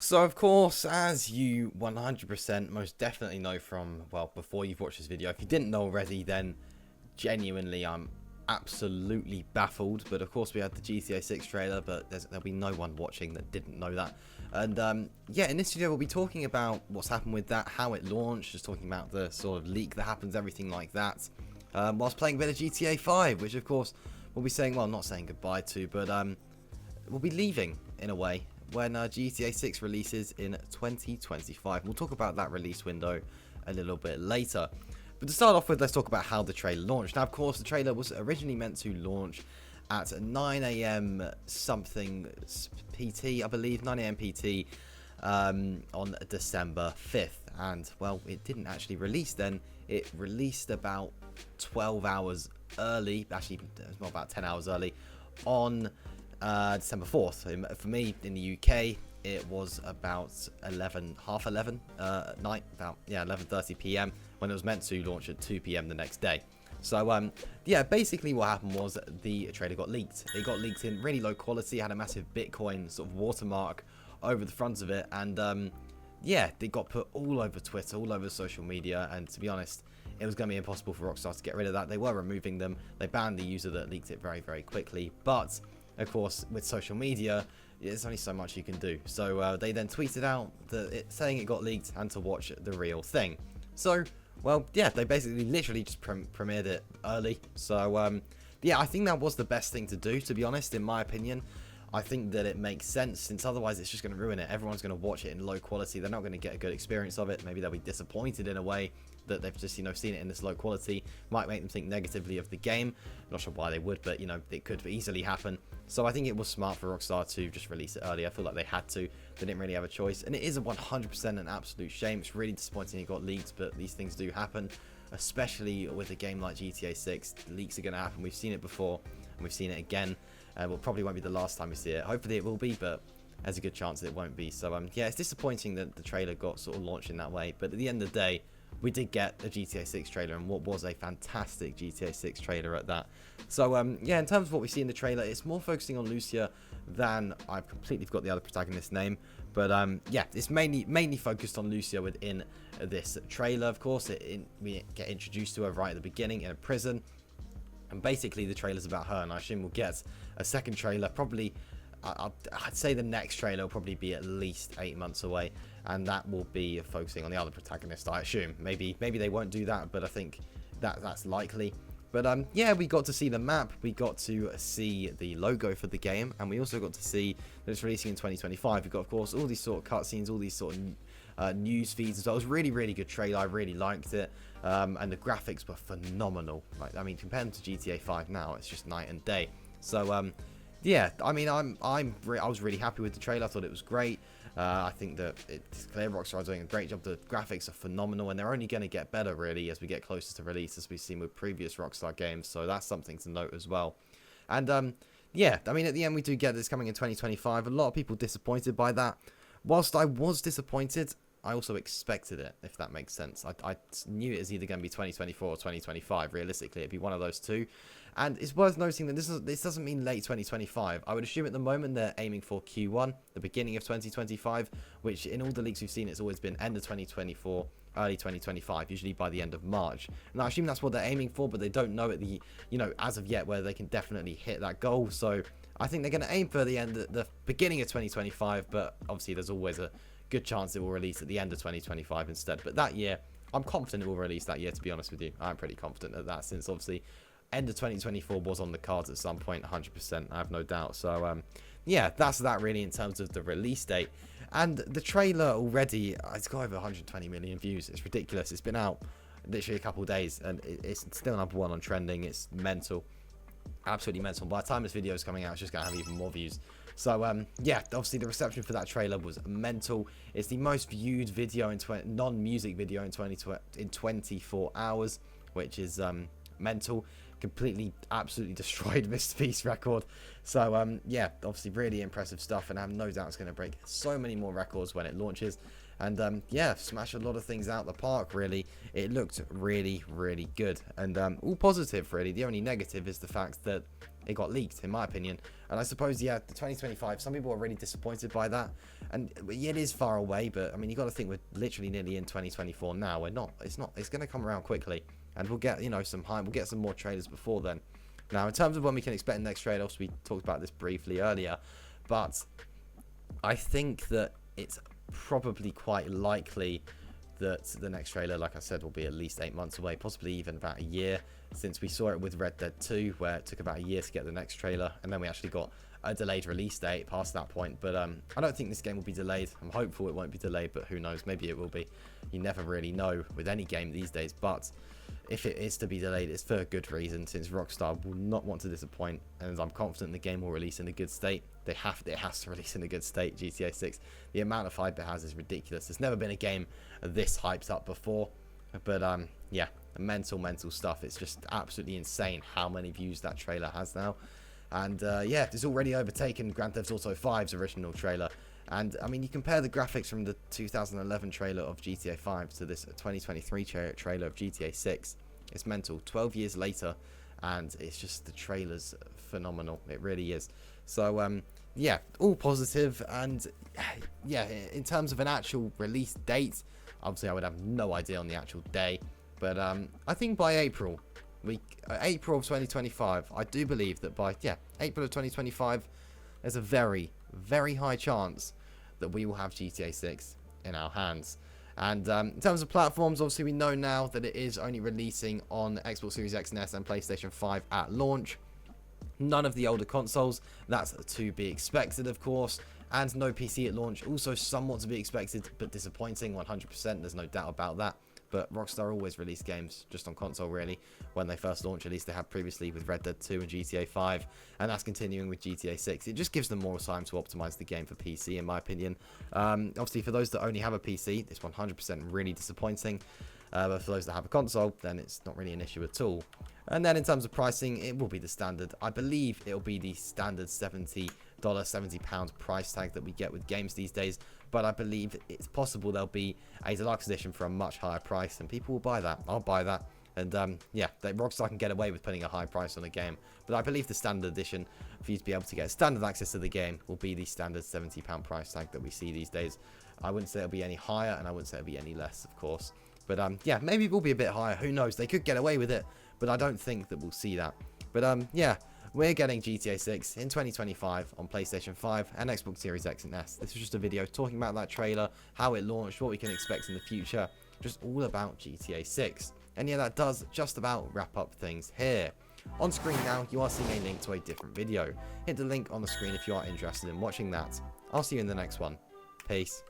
So of course, as you 100% most definitely know from, well, before you've watched this video, if you didn't know already, then genuinely I'm absolutely baffled. But of course we had the GTA 6 trailer, but there'll be no one watching that didn't know that. And yeah, in this video we'll be talking about what's happened with that, how it launched, just talking about the sort of leak that happens, everything like that. Whilst playing a bit of GTA 5, which of course we'll be saying, well, not saying goodbye to, but we'll be leaving in a way when GTA 6 releases in 2025. We'll talk about that release window a little bit later. But to start off with, let's talk about how the trailer launched. Now, of course, the trailer was originally meant to launch at 9 a.m. something PT, I believe, 9 a.m. PT on December 5th. And, well, it didn't actually release then. It released about 12 hours early, actually, it was about 10 hours early, on December 4th. For me, in the UK, it was about half 11 at night, about 11:30 p.m. when it was meant to launch at 2 p.m. the next day. So yeah, basically what happened was the trailer got leaked. It got leaked in really low quality, had a massive Bitcoin sort of watermark over the front of it, and yeah, they got put all over Twitter, all over social media, and to be honest, it was going to be impossible for Rockstar to get rid of that. They were removing them. They banned the user that leaked it very, very quickly, but of course, with social media, there's only so much you can do. So they then tweeted out saying it got leaked and to watch the real thing. So, well, yeah, they basically literally just premiered it early. So, yeah, I think that was the best thing to do, to be honest, in my opinion. I think that it makes sense, since otherwise it's just going to ruin it. Everyone's going to watch it in low quality. They're not going to get a good experience of it. Maybe they'll be disappointed in a way that they've just, seen it in this low quality. Might make them think negatively of the game. Not sure why they would, but, it could easily happen. So I think it was smart for Rockstar to just release it early. I feel like they had to. They didn't really have a choice. And it is a 100% an absolute shame. It's really disappointing it got leaked, but these things do happen. Especially with a game like GTA 6. Leaks are going to happen. We've seen it before, and we've seen it again. Well, probably won't be the last time we see it. Hopefully it will be, but there's a good chance that it won't be. So yeah, it's disappointing that the trailer got sort of launched in that way. But at the end of the day, we did get a GTA 6 trailer, and what was a fantastic GTA 6 trailer at that. So yeah, in terms of what we see in the trailer, it's more focusing on Lucia than, I've completely forgot the other protagonist's name. But yeah, it's mainly focused on Lucia within this trailer. Of course, we get introduced to her right at the beginning in a prison. And basically the trailer's about her, and I assume we'll get a second trailer. Probably, I'd say the next trailer will probably be at least 8 months away, and that will be focusing on the other protagonist, I assume. Maybe they won't do that, but I think that's likely. But yeah, we got to see the map, we got to see the logo for the game, and we also got to see that it's releasing in 2025. We've got, of course, all these sort of cutscenes, all these sort of news feeds as well. It was a really, really good trailer. I really liked it. And the graphics were phenomenal. Like, I mean, compared to GTA 5 now, it's just night and day. So yeah, I mean, I was really happy with the trailer. I thought it was great. I think that it's clear Rockstar are doing a great job. The graphics are phenomenal, and they're only going to get better, really, as we get closer to release, as we've seen with previous Rockstar games. So that's something to note as well. And yeah, I mean, at the end, we do get this coming in 2025. A lot of people disappointed by that. Whilst I was disappointed, I also expected it, if that makes sense. I knew it was either going to be 2024 or 2025. Realistically, it'd be one of those two. And it's worth noting that this doesn't mean late 2025. I would assume at the moment they're aiming for Q1, the beginning of 2025, which in all the leaks we've seen, it's always been end of 2024, early 2025, usually by the end of March. And I assume that's what they're aiming for, but they don't know at the, as of yet, where they can definitely hit that goal. So I think they're going to aim for the beginning of 2025, but obviously there's always a good chance it will release at the end of 2025 instead. But that year, I'm confident it will release that year, to be honest with you. I'm pretty confident at that, since obviously end of 2024 was on the cards at some point, 100%, I have no doubt. So yeah, that's that really in terms of the release date. And the trailer already, it's got over 120 million views. It's ridiculous. It's been out literally a couple of days, and it's still number one on trending. It's mental. Absolutely mental. By the time this video is coming out, it's just going to have even more views. So yeah, obviously the reception for that trailer was mental. It's the most viewed video in non-music video in 24 hours, which is mental. completely, absolutely destroyed Mr. Beast's record. So, yeah, obviously really impressive stuff, and I have no doubt it's going to break so many more records when it launches. And, yeah, smash a lot of things out the park, really. It looked really, really good. And all positive, really. The only negative is the fact that it got leaked, in my opinion. And I suppose, yeah, the 2025, some people are really disappointed by that. And it is far away, but, I mean, you got to think we're literally nearly in 2024 now. We're not. It's going to come around quickly. And we'll get, you know, we'll get some more trailers before then. Now, in terms of when we can expect the next trailer, also we talked about this briefly earlier. But I think that it's probably quite likely that the next trailer, like I said, will be at least 8 months away, possibly even about a year, since we saw it with Red Dead 2, where it took about a year to get the next trailer, and then we actually got a delayed release date past that point. But I don't think this game will be delayed. I'm hopeful it won't be delayed, but who knows, maybe it will be. You never really know with any game these days, but if it is to be delayed, it's for a good reason, since Rockstar will not want to disappoint, and I'm confident the game will release in a good state. It has to release in a good state, GTA 6. The amount of hype it has is ridiculous. There's never been a game this hyped up before. But, yeah, mental stuff. It's just absolutely insane how many views that trailer has now. And, yeah, it's already overtaken Grand Theft Auto 5's original trailer. And, I mean, you compare the graphics from the 2011 trailer of GTA 5 to this 2023 trailer of GTA 6. It's mental. 12 years later, and it's just, the trailer's phenomenal. It really is. So, yeah, all positive. And, yeah, in terms of an actual release date, obviously I would have no idea on the actual day. But, I think by April of 2025, I do believe that by, yeah, April of 2025, there's a very, very high chance that we will have GTA 6 in our hands. And in terms of platforms, obviously we know now that it is only releasing on Xbox Series X and S and PlayStation 5 at launch. None of the older consoles. That's to be expected, of course. And no PC at launch. Also somewhat to be expected, but disappointing 100%. There's no doubt about that. But Rockstar always release games just on console, really, when they first launch. At least they have previously with Red Dead 2 and GTA 5, and that's continuing with GTA 6. It just gives them more time to optimize the game for PC, in my opinion. Obviously, for those that only have a PC, it's 100% really disappointing. But for those that have a console, then it's not really an issue at all. And then in terms of pricing, it will be the standard. I believe it will be the standard $70, £70 price tag that we get with games these days. But I believe it's possible there'll be a deluxe edition for a much higher price, and people will buy that. I'll buy that. And yeah, Rockstar can get away with putting a high price on a game. But I believe the standard edition, for you to be able to get standard access to the game, will be the standard £70 price tag that we see these days. I wouldn't say it'll be any higher, and I wouldn't say it'll be any less, of course. But yeah, maybe it will be a bit higher. Who knows? They could get away with it, but I don't think that we'll see that. But yeah, we're getting GTA 6 in 2025 on PlayStation 5 and Xbox Series X and S. This was just a video talking about that trailer, how it launched, what we can expect in the future, just all about GTA 6. And yeah, that does just about wrap up things here. On screen now, you are seeing a link to a different video. Hit the link on the screen if you are interested in watching that. I'll see you in the next one. Peace.